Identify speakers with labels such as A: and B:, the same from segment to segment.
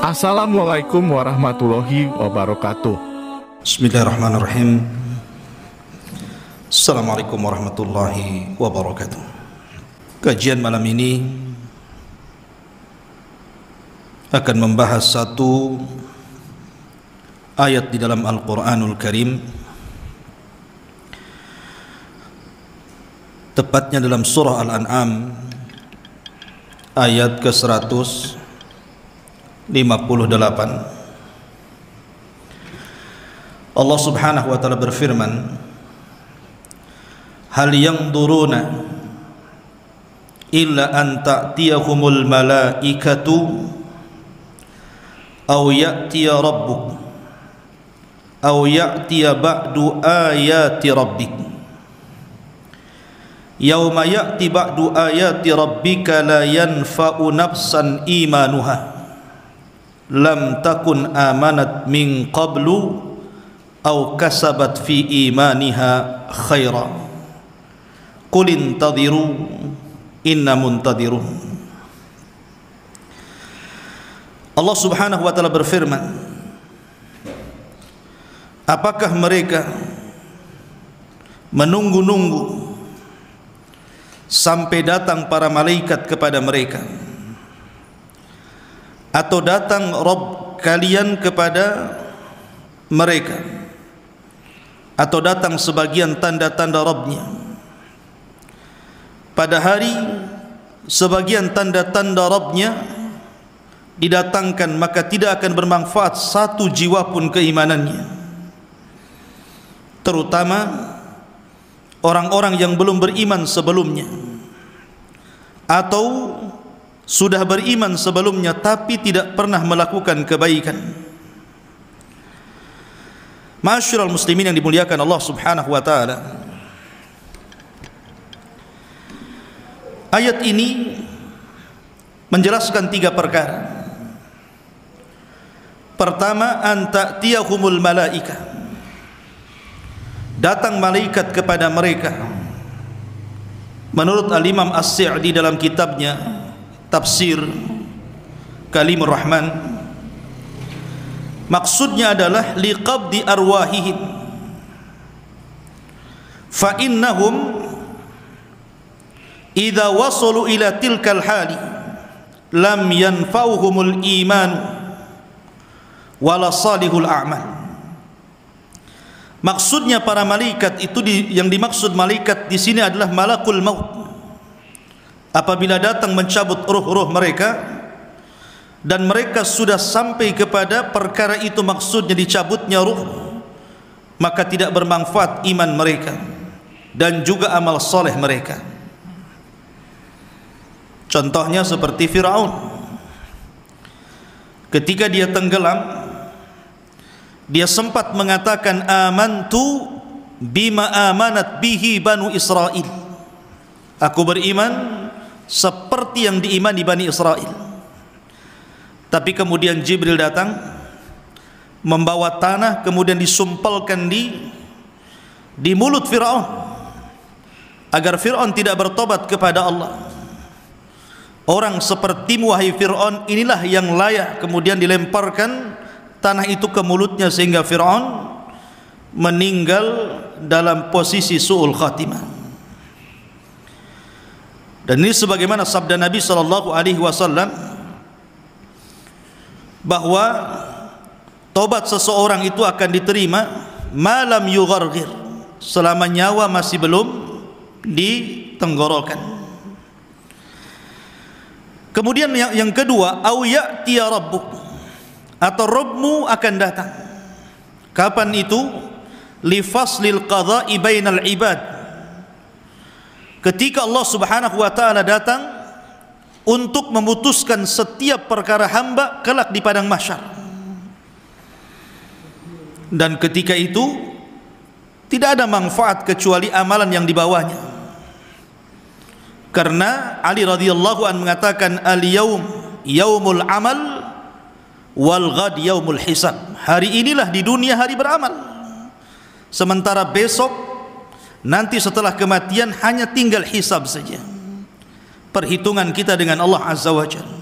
A: Assalamualaikum warahmatullahi wabarakatuh.
B: Bismillahirrahmanirrahim. Assalamualaikum warahmatullahi wabarakatuh. Kajian malam ini akan membahas satu ayat di dalam Al-Quranul Karim, tepatnya dalam surah Al-An'am ayat ke-158. Allah Subhanahu wa taala berfirman, hal yanzuruna illa an ta'tiyahumul malaikatu aw ya'tiya rabbuk aw ya'tiya ba'du ayati rabbik yauma ya'ti ba'du ayati rabbika la yanfa'u nafsan imanuha lam takun amanat min qablu aw kasabat fi imaniha khaira qul intadhiru inna muntadirun. Allah Subhanahu wa taala berfirman, apakah mereka menunggu-nunggu sampai datang para malaikat kepada mereka, atau datang Rabb kalian kepada mereka, atau datang sebagian tanda-tanda Rabbnya? Pada hari sebagian tanda-tanda Rabbnya didatangkan, maka tidak akan bermanfaat satu jiwa pun keimanannya, terutama orang-orang yang belum beriman sebelumnya atau sudah beriman sebelumnya tapi tidak pernah melakukan kebaikan. Ma'asyiral muslimin yang dimuliakan Allah Subhanahu wa taala, ayat ini menjelaskan tiga perkara. Pertama, an ta'tiyahumul malaika, datang malaikat kepada mereka. Menurut Al-Imam As-Sa'di dalam kitabnya Tafsir Kalimur Rahman, maksudnya adalah liqabdi arwahihim, fa innahum idza wasalu ila tilkal hali lam yanfa'uhumul iman wala salihul a'mal. Maksudnya para malaikat itu yang dimaksud malaikat di sini adalah malakul maut. Apabila datang mencabut ruh-ruh mereka dan mereka sudah sampai kepada perkara itu, maksudnya dicabutnya ruh, maka tidak bermanfaat iman mereka dan juga amal soleh mereka. Contohnya seperti Fir'aun, ketika dia tenggelam, dia sempat mengatakan amantu bima amanat bihi banu Israel, aku beriman seperti yang diimani Bani Israel. Tapi kemudian Jibril datang membawa tanah, kemudian disumpalkan di mulut Fir'aun agar Fir'aun tidak bertobat kepada Allah. Orang sepertimu wahai Fir'aun, inilah yang layak. Kemudian dilemparkan tanah itu ke mulutnya sehingga Fir'aun meninggal dalam posisi su'ul khatimah. Dan ini sebagaimana sabda Nabi SAW bahwa tobat seseorang itu akan diterima malam yugharghir, selama nyawa masih belum ditenggorokan. Kemudian yang kedua, au ya'tiya rabbuk, atau Rabbmu akan datang. Kapan itu? Li faslil qadha'i bainal ibad, ketika Allah Subhanahu wa taala datang untuk memutuskan setiap perkara hamba kelak di padang mahsyar. Dan ketika itu tidak ada manfaat kecuali amalan yang dibawanya. Karena Ali radhiyallahu anhu mengatakan, al-yaum yaumul amal wal ghad yaumul hisab. Hari inilah di dunia hari beramal, sementara besok nanti setelah kematian hanya tinggal hisab saja, perhitungan kita dengan Allah Azza wa Jalla.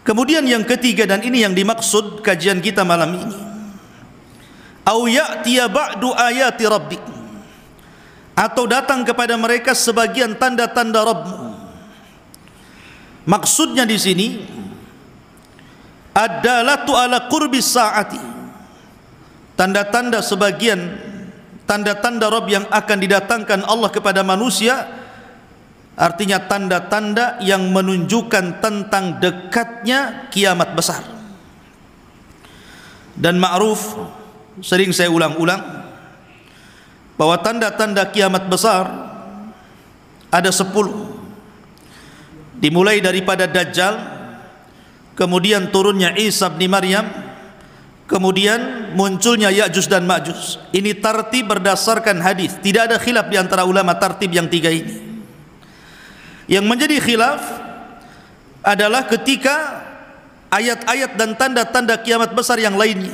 B: Kemudian yang ketiga, dan ini yang dimaksud kajian kita malam ini, au ya'tiya ba'du ayati rabbik, atau datang kepada mereka sebagian tanda-tanda Rabbmu. Maksudnya di sini ad-dalatu ala qurbi saati, tanda-tanda sebagian tanda-tanda Rabb yang akan didatangkan Allah kepada manusia, artinya tanda-tanda yang menunjukkan tentang dekatnya kiamat besar. Dan ma'ruf, sering saya ulang-ulang, bahwa tanda-tanda kiamat besar ada 10. Dimulai daripada Dajjal, kemudian turunnya Isa bin Maryam, kemudian munculnya Ya'juj dan Ma'juj. Ini tartib berdasarkan hadis. Tidak ada khilaf di antara ulama tartib yang 3 ini. Yang menjadi khilaf adalah ketika ayat-ayat dan tanda-tanda kiamat besar yang lainnya,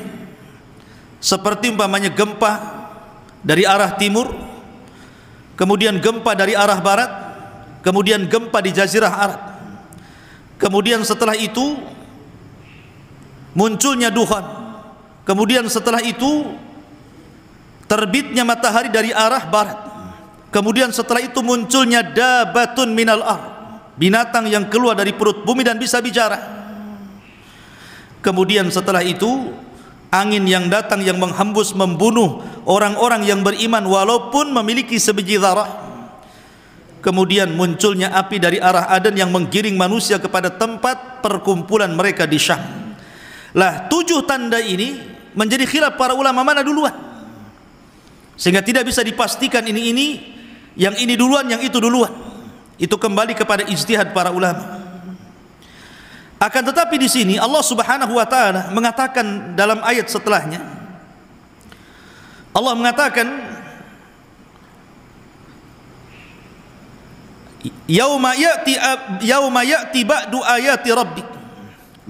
B: seperti umpamanya gempa dari arah timur, kemudian gempa dari arah barat, kemudian gempa di Jazirah Arab, kemudian setelah itu munculnya dukhan, kemudian setelah itu terbitnya matahari dari arah barat, kemudian setelah itu munculnya dabatun minal ard, binatang yang keluar dari perut bumi dan bisa bicara, kemudian setelah itu angin yang datang yang menghembus membunuh orang-orang yang beriman walaupun memiliki sebiji zarah, kemudian munculnya api dari arah Aden yang menggiring manusia kepada tempat perkumpulan mereka di Syam. Lah 7 tanda ini menjadi khilaf para ulama mana duluan, sehingga tidak bisa dipastikan ini yang ini duluan, yang itu duluan. Itu kembali kepada ijtihad para ulama. Akan tetapi di sini Allah Subhanahu wa taala mengatakan dalam ayat setelahnya, Allah mengatakan yauma ya'ti ba'du ayati rabbik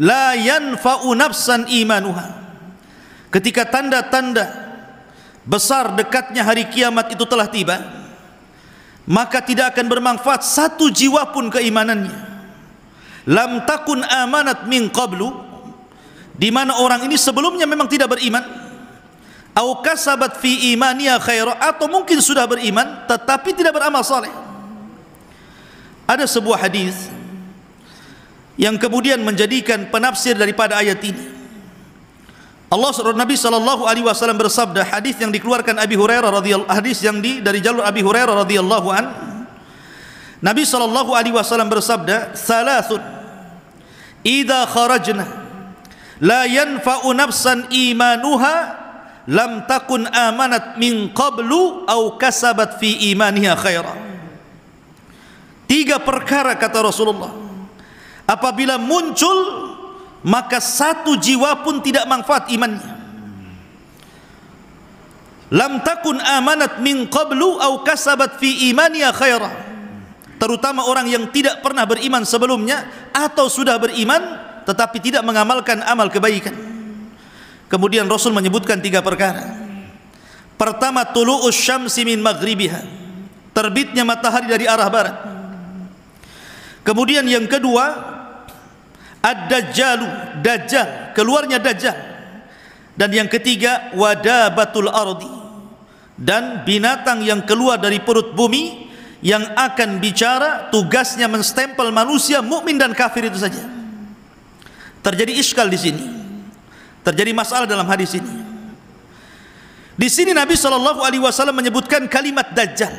B: la yanfa'u nafsan imanuha. Ketika tanda-tanda besar dekatnya hari kiamat itu telah tiba, maka tidak akan bermanfaat satu jiwa pun keimanannya. Lam takun amanat min qablu, di mana orang ini sebelumnya memang tidak beriman, au kasabat fi imaniha khaira, atau mungkin sudah beriman tetapi tidak beramal saleh. Ada sebuah hadis yang kemudian menjadikan penafsir daripada ayat ini. Nabi sallallahu alaihi wasallam bersabda, hadis yang dikeluarkan Abi Hurairah radhiyallahu, hadis yang dari jalur Abi Hurairah radhiyallahu an, Nabi sallallahu alaihi wasallam bersabda, "Salasun idza kharajna la yanfa'u nafsan imanuha lam takun amanat min qablu au kasabat fi imaniha khaira." 3 perkara kata Rasulullah, apabila muncul maka satu jiwa pun tidak manfaat imannya. Lam takun amanat min qablu au kasabat fi imaniha khaira, terutama orang yang tidak pernah beriman sebelumnya atau sudah beriman tetapi tidak mengamalkan amal kebaikan. Kemudian Rasul menyebutkan 3 perkara. Pertama, tulu'us syamsi min maghribiha, terbitnya matahari dari arah barat. Kemudian yang kedua, ad-dajjalu, dajjal, keluarnya dajjal. Dan yang ketiga, wadabatul ardi, dan binatang yang keluar dari perut bumi yang akan bicara, tugasnya menstempel manusia mukmin dan kafir, itu saja. Terjadi iskal di sini, terjadi masalah dalam hadis ini. Di sini Nabi SAW menyebutkan kalimat dajjal.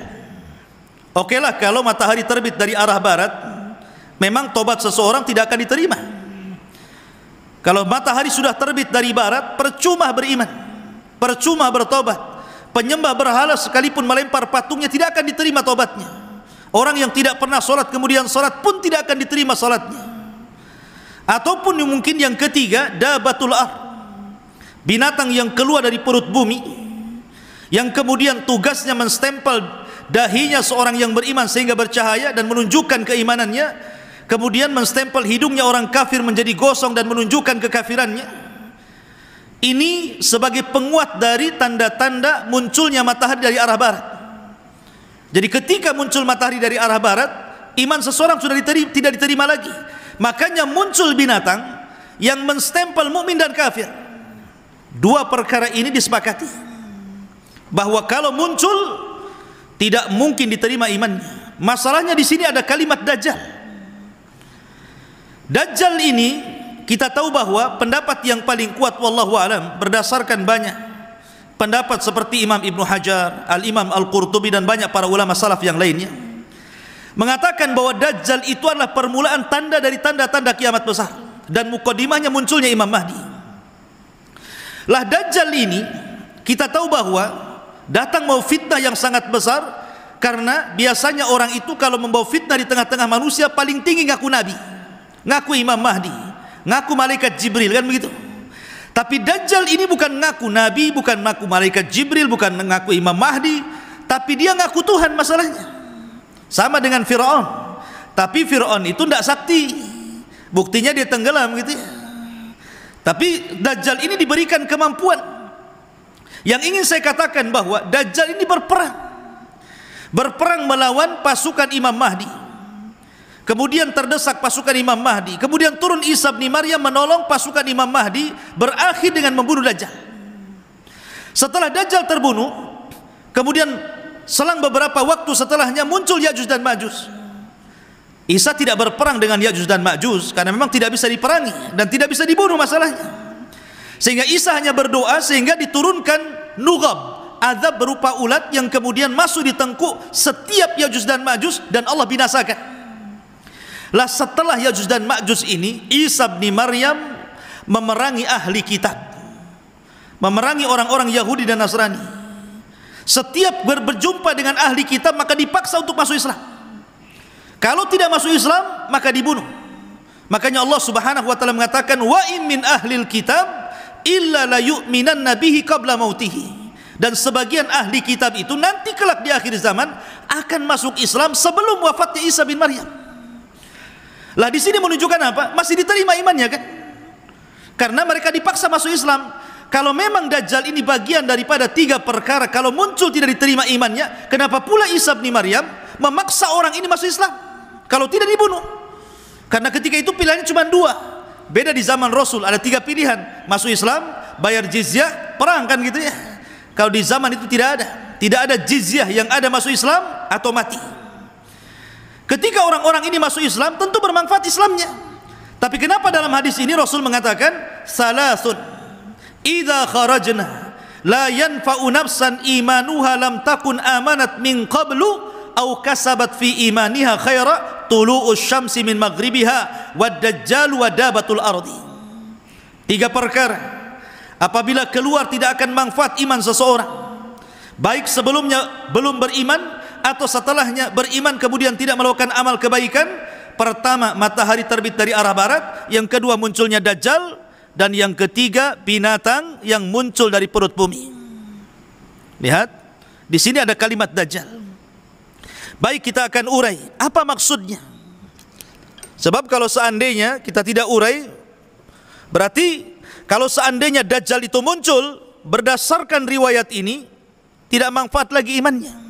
B: Okelah kalau matahari terbit dari arah barat, memang tobat seseorang tidak akan diterima. Kalau matahari sudah terbit dari barat, percuma beriman, percuma bertobat. Penyembah berhala sekalipun melempar patungnya tidak akan diterima tobatnya. Orang yang tidak pernah sholat kemudian sholat pun tidak akan diterima sholatnya. Ataupun mungkin yang ketiga, dabatul ard, binatang yang keluar dari perut bumi, yang kemudian tugasnya menstempel dahinya seorang yang beriman sehingga bercahaya dan menunjukkan keimanannya, kemudian menstempel hidungnya orang kafir menjadi gosong dan menunjukkan kekafirannya. Ini sebagai penguat dari tanda-tanda munculnya matahari dari arah barat. Jadi ketika muncul matahari dari arah barat, iman seseorang sudah tidak diterima lagi. Makanya muncul binatang yang menstempel mukmin dan kafir. Dua perkara ini disepakati bahwa kalau muncul tidak mungkin diterima imannya. Masalahnya di sini ada kalimat Dajjal. Dajjal ini kita tahu bahwa pendapat yang paling kuat wallahu alam berdasarkan banyak pendapat seperti Imam Ibnu Hajar, Al-Imam Al-Qurtubi dan banyak para ulama salaf yang lainnya mengatakan bahwa Dajjal itu adalah permulaan tanda dari tanda-tanda kiamat besar dan mukadimahnya munculnya Imam Mahdi. Lah Dajjal ini kita tahu bahwa datang mau fitnah yang sangat besar, karena biasanya orang itu kalau membawa fitnah di tengah-tengah manusia paling tinggi ngaku nabi, ngaku Imam Mahdi, ngaku malaikat Jibril, kan begitu. Tapi Dajjal ini bukan ngaku nabi, bukan ngaku malaikat Jibril, bukan ngaku Imam Mahdi, tapi dia ngaku Tuhan masalahnya. Sama dengan Fir'aun, tapi Fir'aun itu tidak sakti, buktinya dia tenggelam gitu ya. Tapi Dajjal ini diberikan kemampuan. Yang ingin saya katakan bahwa Dajjal ini berperang melawan pasukan Imam Mahdi. Kemudian terdesak pasukan Imam Mahdi, kemudian turun Isa bin Maryam menolong pasukan Imam Mahdi, berakhir dengan membunuh Dajjal. Setelah Dajjal terbunuh, kemudian selang beberapa waktu setelahnya muncul Ya'juj dan Ma'juj. Isa tidak berperang dengan Ya'juj dan Ma'juj karena memang tidak bisa diperangi dan tidak bisa dibunuh masalahnya. Sehingga Isa hanya berdoa sehingga diturunkan nughab, azab berupa ulat yang kemudian masuk di tengkuk setiap Ya'juj dan Ma'juj dan Allah binasakan. Lah setelah Ya'juj dan Ma'juj ini, Isa bin Maryam memerangi ahli kitab, memerangi orang-orang Yahudi dan Nasrani. Setiap berjumpa dengan ahli kitab maka dipaksa untuk masuk Islam. Kalau tidak masuk Islam maka dibunuh. Makanya Allah Subhanahu wa taala mengatakan wa in min ahlil kitab illa la yu'minanna bihi qabla mautihi. Dan sebagian ahli kitab itu nanti kelak di akhir zaman akan masuk Islam sebelum wafatnya Isa bin Maryam. Lah di sini menunjukkan apa? Masih diterima imannya kan? Karena mereka dipaksa masuk Islam. Kalau memang Dajjal ini bagian daripada tiga perkara, kalau muncul tidak diterima imannya, kenapa pula Isa bin Maryam memaksa orang ini masuk Islam? Kalau tidak dibunuh. Karena ketika itu pilihannya cuma dua. Beda di zaman Rasul ada tiga pilihan: masuk Islam, bayar jizyah, perang, kan gitu ya. Kalau di zaman itu tidak ada jizyah, yang ada masuk Islam atau mati. Ketika orang-orang ini masuk Islam, tentu bermanfaat Islamnya. Tapi kenapa dalam hadis ini Rasul mengatakan salasun idza kharajna la yanfa'u nafsan imanuha lam takun amanat min qablu aw kasabat fi imaniha khaira tulu'us syamsi min maghribiha wad dajjal wa dabatul ardi. Tiga perkara apabila keluar tidak akan manfaat iman seseorang, baik sebelumnya belum beriman atau setelahnya beriman kemudian tidak melakukan amal kebaikan. Pertama, matahari terbit dari arah barat, yang kedua munculnya Dajjal, dan yang ketiga binatang yang muncul dari perut bumi. Lihat, di sini ada kalimat Dajjal. Baik, kita akan urai apa maksudnya. Sebab kalau seandainya kita tidak urai, berarti kalau seandainya Dajjal itu muncul berdasarkan riwayat ini, tidak manfaat lagi imannya.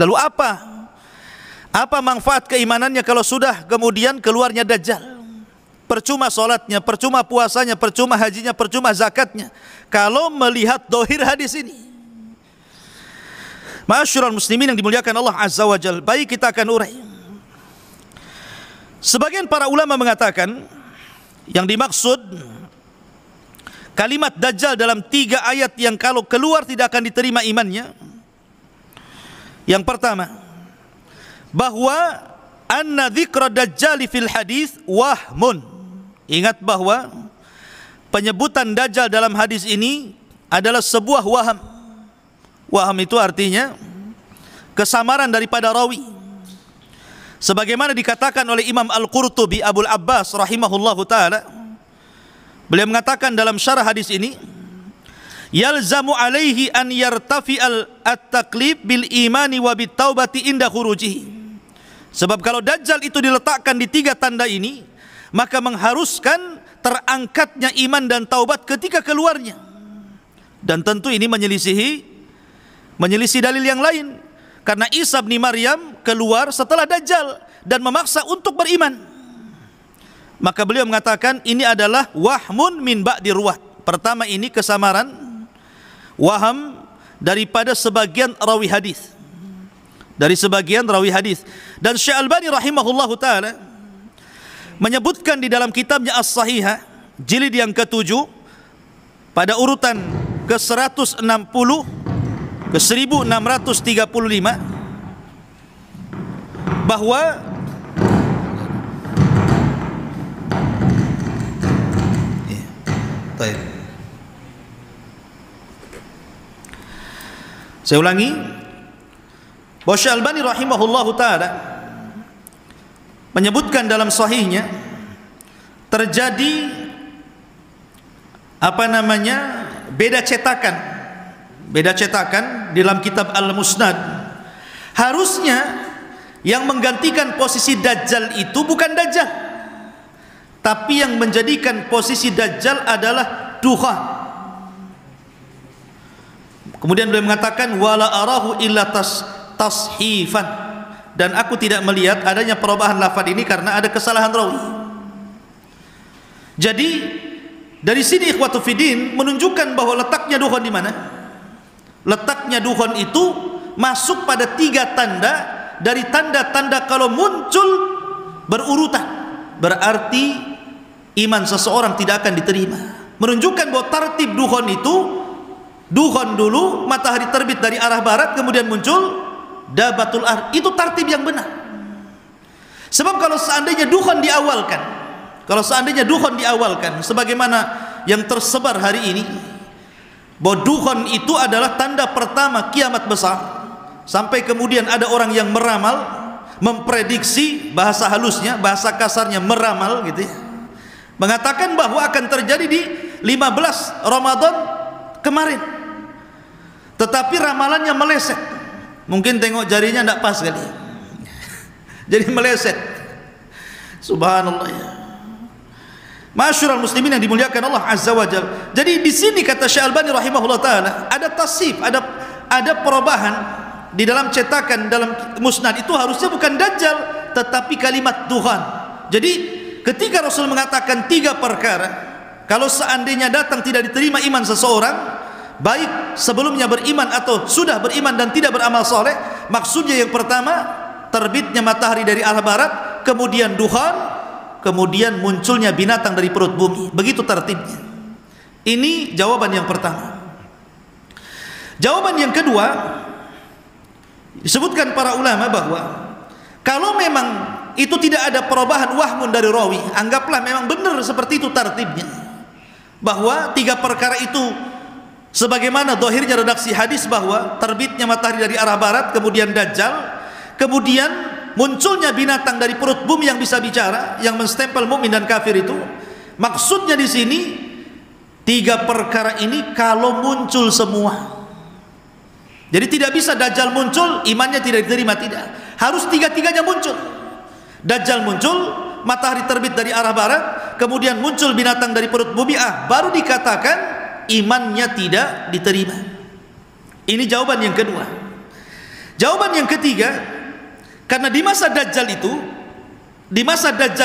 B: Lalu apa manfaat keimanannya kalau sudah kemudian keluarnya Dajjal? Percuma sholatnya, percuma puasanya, percuma hajinya, percuma zakatnya, kalau melihat dohir hadis ini. Ma'asyiral muslimin yang dimuliakan Allah Azza wa Jalla, baik kita akan urai. Sebagian para ulama mengatakan yang dimaksud kalimat Dajjal dalam tiga ayat yang kalau keluar tidak akan diterima imannya. Yang pertama, bahwa anna dzikra Dajjal fil hadis wahmun. Ingat bahwa penyebutan Dajjal dalam hadis ini adalah sebuah waham. Waham itu artinya kesamaran daripada rawi. Sebagaimana dikatakan oleh Imam Al-Qurtubi Abul Abbas rahimahullahu ta'ala, beliau mengatakan dalam syarah hadis ini, yalzamu alaihi an yartafi'al at-taqlib bil imani wa bit taubati inda khurujihi. Sebab kalau Dajjal itu diletakkan di tiga tanda ini, maka mengharuskan terangkatnya iman dan taubat ketika keluarnya. Dan tentu ini menyelisih dalil yang lain, karena Isa bin Maryam keluar setelah Dajjal dan memaksa untuk beriman. Maka beliau mengatakan ini adalah wahmun min ba'di ruwah. Pertama ini kesamaran, waham daripada sebagian rawi hadis. Dari sebagian rawi hadis. Dan Syekh Albani rahimahullahu taala menyebutkan di dalam kitabnya As-Sahihah jilid yang ke-7 pada urutan ke-160 ke 1635 bahwa saya ulangi, bahwa Syekh Albani rahimahullahu taala menyebutkan dalam sahihnya terjadi beda cetakan di dalam kitab Al-Musnad. Harusnya yang menggantikan posisi Dajjal itu bukan Dajjal, tapi yang menjadikan posisi Dajjal adalah dukhan. Kemudian beliau mengatakan wala arahu illa tashifan, dan aku tidak melihat adanya perubahan lafaz ini karena ada kesalahan rawi. Jadi dari sini ikhwatu fiddin menunjukkan bahwa letaknya dukhan di mana? Letaknya dukhan itu masuk pada 3 tanda dari tanda-tanda kalau muncul berurutan, berarti iman seseorang tidak akan diterima. Menunjukkan bahwa tartib dukhan itu, dukhan dulu, matahari terbit dari arah barat, kemudian muncul dabatul ard. Itu tartib yang benar. Sebab kalau seandainya dukhan diawalkan, sebagaimana yang tersebar hari ini, bahwa dukhan itu adalah tanda pertama kiamat besar, sampai kemudian ada orang yang meramal, memprediksi, bahasa halusnya, bahasa kasarnya meramal gitu ya, mengatakan bahwa akan terjadi di 15 Ramadan kemarin, tetapi ramalannya meleset. Mungkin tengok jarinya tidak pas kali, jadi meleset. Subhanallah ya. Masyurul muslimin yang dimuliakan Allah Azza wa Jalla. Jadi di sini kata Syekh Albani rahimahullah taala ada tasif, ada perubahan di dalam cetakan dalam musnad itu, harusnya bukan Dajjal tetapi kalimat dukhan. Jadi ketika Rasul mengatakan 3 perkara, kalau seandainya datang tidak diterima iman seseorang, baik sebelumnya beriman atau sudah beriman dan tidak beramal soleh, maksudnya yang pertama terbitnya matahari dari arah barat, kemudian dukhan, kemudian munculnya binatang dari perut bumi. Begitu tertibnya. Ini jawaban yang pertama. Jawaban yang kedua, disebutkan para ulama bahwa kalau memang itu tidak ada perubahan wahmun dari rawi, anggaplah memang benar seperti itu tertibnya, bahwa 3 perkara itu sebagaimana zahirnya redaksi hadis, bahwa terbitnya matahari dari arah barat, kemudian Dajjal, kemudian munculnya binatang dari perut bumi yang bisa bicara, yang menstempel mukmin dan kafir itu. Maksudnya di sini 3 perkara ini kalau muncul semua. Jadi tidak bisa Dajjal muncul imannya tidak diterima, tidak. Harus 3-tiganya muncul. Dajjal muncul, matahari terbit dari arah barat, kemudian muncul binatang dari perut bumi, baru dikatakan imannya tidak diterima. Ini jawaban yang kedua. Jawaban yang ketiga, karena di masa Dajjal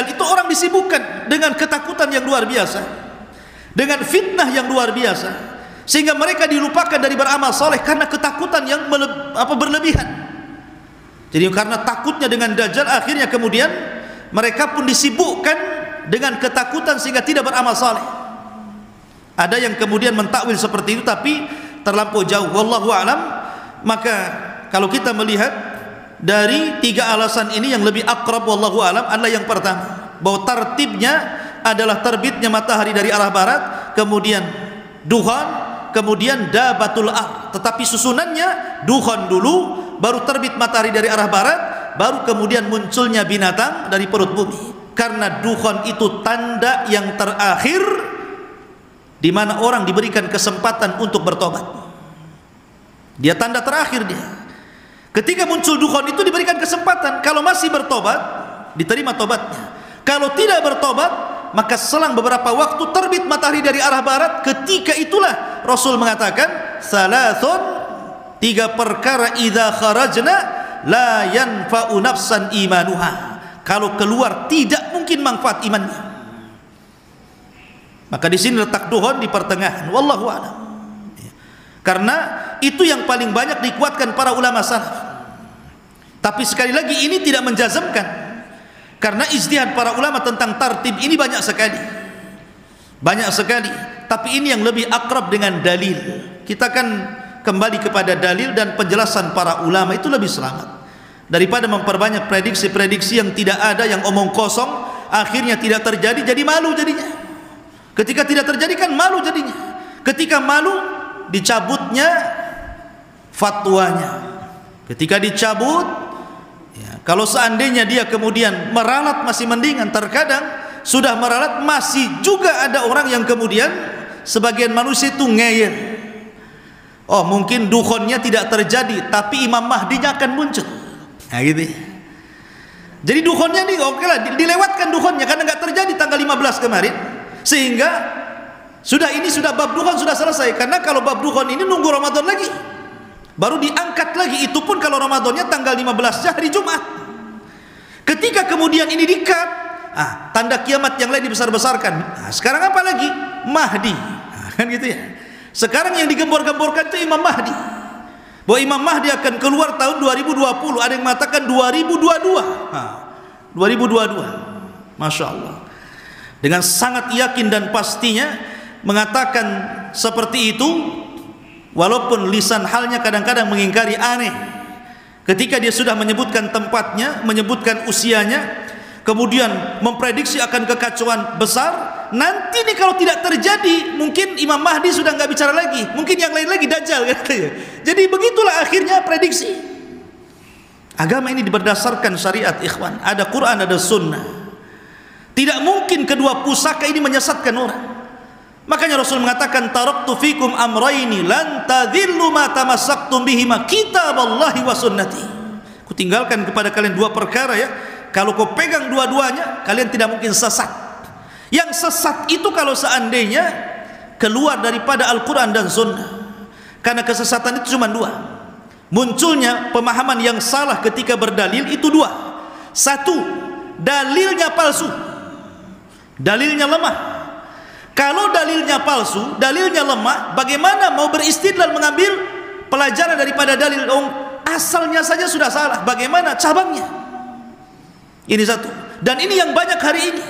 B: itu orang disibukkan dengan ketakutan yang luar biasa, dengan fitnah yang luar biasa, sehingga mereka dilupakan dari beramal soleh karena ketakutan yang berlebihan. Jadi karena takutnya dengan Dajjal, akhirnya kemudian mereka pun disibukkan dengan ketakutan sehingga tidak beramal soleh. Ada yang kemudian mentakwil seperti itu, tapi terlampau jauh. Wallahu a'lam. Maka kalau kita melihat dari 3 alasan ini, yang lebih akrab wallahu alam adalah yang pertama, bahwa tertibnya adalah terbitnya matahari dari arah barat, kemudian dukhan, kemudian dabatul ard. Tetapi susunannya dukhan dulu, baru terbit matahari dari arah barat, baru kemudian munculnya binatang dari perut bumi. Karena dukhan itu tanda yang terakhir di mana orang diberikan kesempatan untuk bertobat. Dia tanda terakhir dia. Ketika muncul dukhan itu diberikan kesempatan, kalau masih bertobat diterima tobatnya, kalau tidak bertobat maka selang beberapa waktu terbit matahari dari arah barat. Ketika itulah Rasul mengatakan salasun, 3 perkara idza kharajna la yanfa'u nafsan imanuha, kalau keluar tidak mungkin manfaat imannya. Maka di sini letak dukhon di pertengahan. Wallahu a'lam. Karena itu yang paling banyak dikuatkan para ulama salaf. Tapi sekali lagi ini tidak menjazmkan, karena ijtihad para ulama tentang tartib ini banyak sekali. Tapi ini yang lebih akrab dengan dalil. Kita kan kembali kepada dalil dan penjelasan para ulama, itu lebih selamat daripada memperbanyak prediksi-prediksi yang tidak ada, yang omong kosong, akhirnya tidak terjadi, jadi malu jadinya. Ketika tidak terjadi kan malu jadinya. Ketika malu, dicabutnya fatwanya. Ketika dicabut, ya, kalau seandainya dia kemudian meralat masih mendingan. Terkadang sudah meralat masih juga ada orang yang kemudian sebagian manusia itu ngeyel. Oh, mungkin dukhonnya tidak terjadi, tapi Imam Mahdinya akan muncul. Nah gitu. Jadi dukhonnya nih oke lah, dilewatkan dukhonnya karena nggak terjadi tanggal 15 kemarin, sehingga sudah bab dukhon sudah selesai. Karena kalau bab dukhon ini nunggu Ramadan lagi, baru diangkat lagi, itu pun kalau Ramadannya tanggal 15 hari Jumat. Ketika kemudian ini dikat, tanda kiamat yang lain dibesar-besarkan. Sekarang apa lagi? Mahdi. Kan gitu ya. Sekarang yang digembor-gemborkan itu Imam Mahdi. Bahwa Imam Mahdi akan keluar tahun 2020. Ada yang mengatakan 2022. 2022. Masya Allah. Dengan sangat yakin dan pastinya mengatakan seperti itu, walaupun lisan halnya kadang-kadang mengingkari, aneh. Ketika dia sudah menyebutkan tempatnya, menyebutkan usianya, kemudian memprediksi akan kekacauan besar. Nanti nih kalau tidak terjadi, mungkin Imam Mahdi sudah nggak bicara lagi, mungkin yang lain lagi Dajjal katanya. Jadi begitulah akhirnya prediksi. Agama ini berdasarkan syariat, ikhwan. Ada Quran, ada sunnah. Tidak mungkin kedua pusaka ini menyesatkan orang. Makanya Rasul mengatakan, taraktu fikum amraini lan tadhillu ma tamassaktum bihima, kitaballahi wa sunnati. Kutinggalkan kepada kalian dua perkara ya. Kalau kau pegang dua-duanya, kalian tidak mungkin sesat. Yang sesat itu kalau seandainya keluar daripada Al-Quran dan Sunnah. Karena kesesatan itu cuma dua. Munculnya pemahaman yang salah ketika berdalil itu dua. Satu, dalilnya palsu, dalilnya lemah. Kalau dalilnya palsu, dalilnya lemah, bagaimana mau beristidlal mengambil pelajaran daripada dalil? Asalnya saja sudah salah, bagaimana cabangnya? Ini satu. Dan ini yang banyak hari ini.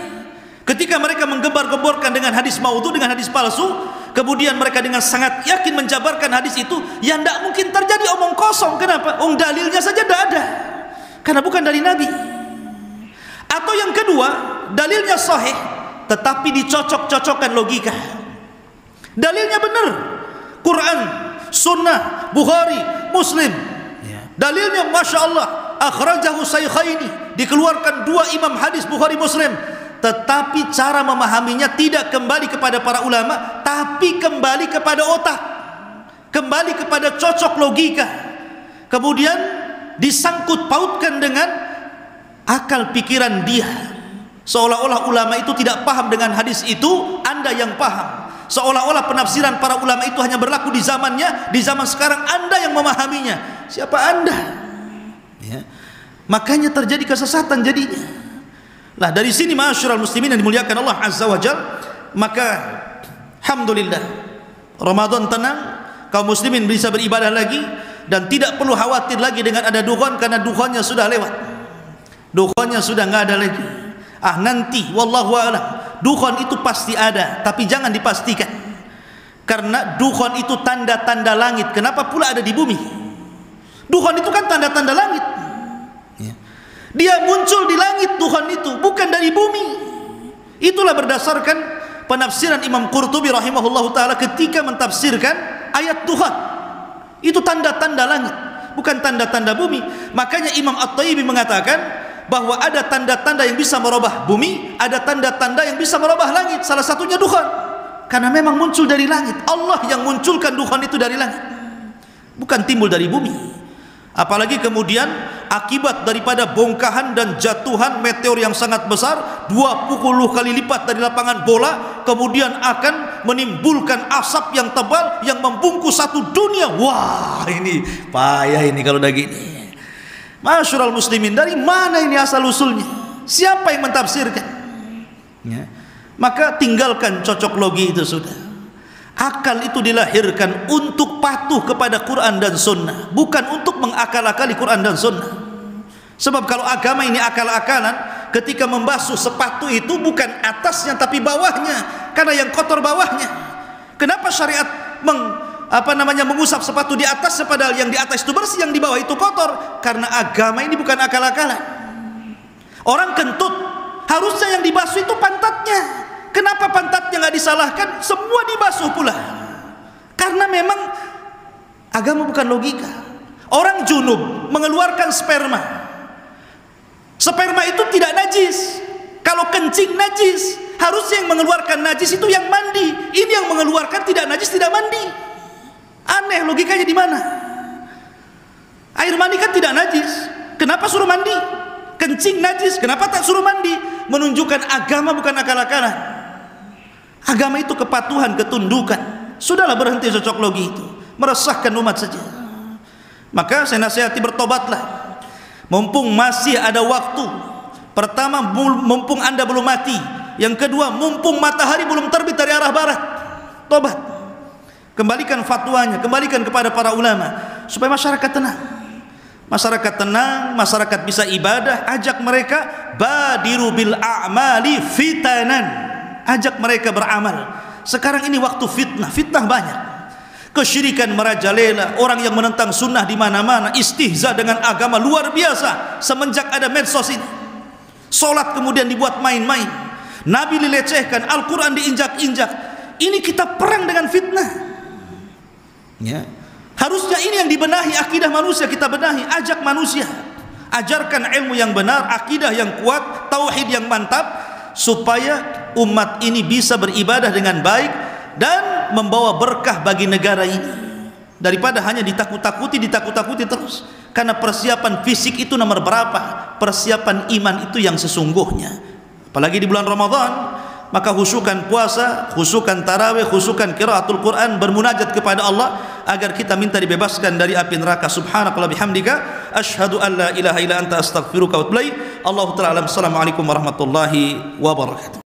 B: Ketika mereka menggembar-gemborkan dengan hadis maudhu, dengan hadis palsu, kemudian mereka dengan sangat yakin menjabarkan hadis itu, yang tidak mungkin terjadi, omong kosong. Kenapa? Dalilnya saja tidak ada, karena bukan dari Nabi. Atau yang kedua, dalilnya sahih, tetapi dicocok-cocokkan logika. Dalilnya benar, Quran, Sunnah, Bukhari, Muslim. Dalilnya Masya Allah, akhrajahu shaykhaini, dikeluarkan dua imam hadis Bukhari Muslim. Tetapi cara memahaminya tidak kembali kepada para ulama, tapi kembali kepada otak, kembali kepada cocok logika. Kemudian disangkut pautkan dengan akal pikiran dia, seolah-olah ulama itu tidak paham dengan hadis itu, Anda yang paham. Seolah-olah penafsiran para ulama itu hanya berlaku di zamannya, di zaman sekarang Anda yang memahaminya. Siapa Anda? Ya. Makanya terjadi kesesatan jadinya. Lah dari sini ma'asyiral muslimin yang dimuliakan Allah Azza wa Jalla, maka alhamdulillah Ramadan tenang, kaum muslimin bisa beribadah lagi dan tidak perlu khawatir lagi dengan ada dukhon, karena dukhonnya sudah lewat. Dukhonnya sudah nggak ada lagi. Nanti wallahu a'lam, dukhon itu pasti ada, tapi jangan dipastikan. Karena dukhon itu tanda-tanda langit. Kenapa pula ada di bumi? Dukhon itu kan tanda-tanda langit. Dia muncul di langit, Tuhan itu bukan dari bumi. Itulah berdasarkan penafsiran Imam Qurtubi rahimahullahu taala ketika mentafsirkan ayat Tuhan. Itu tanda-tanda langit, bukan tanda-tanda bumi. Makanya Imam At-Tayyib mengatakan bahwa ada tanda-tanda yang bisa merubah bumi, ada tanda-tanda yang bisa merubah langit. Salah satunya Tuhan, karena memang muncul dari langit. Allah yang munculkan Tuhan itu dari langit, bukan timbul dari bumi. Apalagi kemudian akibat daripada bongkahan dan jatuhan meteor yang sangat besar 20 kali lipat dari lapangan bola, kemudian akan menimbulkan asap yang tebal yang membungkus satu dunia. Wah, ini payah ini kalau udah gini. Masyarul muslimin, dari mana ini asal usulnya? Siapa yang mentafsirkan? Ya. maka tinggalkan cocok logi itu sudah. Akal itu dilahirkan untuk patuh kepada Quran dan Sunnah, bukan untuk mengakal-akali Quran dan Sunnah. Sebab kalau agama ini akal-akalan, ketika membasuh sepatu itu bukan atasnya tapi bawahnya, karena yang kotor bawahnya. Kenapa syariat mengusap sepatu di atas padahal yang di atas itu bersih, yang di bawah itu kotor? Karena agama ini bukan akal-akalan. Orang kentut, harusnya yang dibasuh itu pantatnya. Kenapa pantatnya nggak disalahkan? Semua dibasuh pula. Karena memang agama bukan logika. Orang junub mengeluarkan sperma. Sperma itu tidak najis. Kalau kencing najis, harusnya yang mengeluarkan najis itu yang mandi. Ini yang mengeluarkan tidak najis, tidak mandi. Aneh, logikanya di mana? Air mandi kan tidak najis, kenapa suruh mandi? Kencing najis, kenapa tak suruh mandi? Menunjukkan agama bukan akal-akalan. Agama itu kepatuhan, ketundukan. Sudahlah, berhenti cocok logi itu, meresahkan umat saja. Maka saya nasihati, bertobatlah mumpung masih ada waktu. Pertama, mumpung Anda belum mati. Yang kedua, mumpung matahari belum terbit dari arah barat. Tobat, kembalikan fatwanya, kembalikan kepada para ulama, supaya masyarakat tenang. Masyarakat tenang, masyarakat bisa ibadah. Ajak mereka, badiru bil a'mali fitanan, ajak mereka beramal. Sekarang ini waktu fitnah, fitnah banyak. Kesyirikan merajalela, orang yang menentang sunnah di mana-mana, istihza dengan agama luar biasa semenjak ada medsos ini. Salat kemudian dibuat main-main, Nabi dilecehkan, Al-Quran diinjak-injak. Ini kita perang dengan fitnah. Ya. Harusnya ini yang dibenahi, akidah manusia kita benahi. Ajak manusia, ajarkan ilmu yang benar, akidah yang kuat, tauhid yang mantap, supaya umat ini bisa beribadah dengan baik dan membawa berkah bagi negara ini, daripada hanya ditakut-takuti terus. Karena persiapan fisik itu nomor berapa? Persiapan iman itu yang sesungguhnya. Apalagi di bulan Ramadan, maka khusyukan puasa, khusyukan tarawih, khusyukan qiraatul Quran, bermunajat kepada Allah agar kita minta dibebaskan dari api neraka. Subhanakallah bihamdika, asyhadu an la ilaha illa anta, astaghfiruka wa atubu ilaik. Allahu ta'ala alam. Assalamualaikum warahmatullahi wabarakatuh.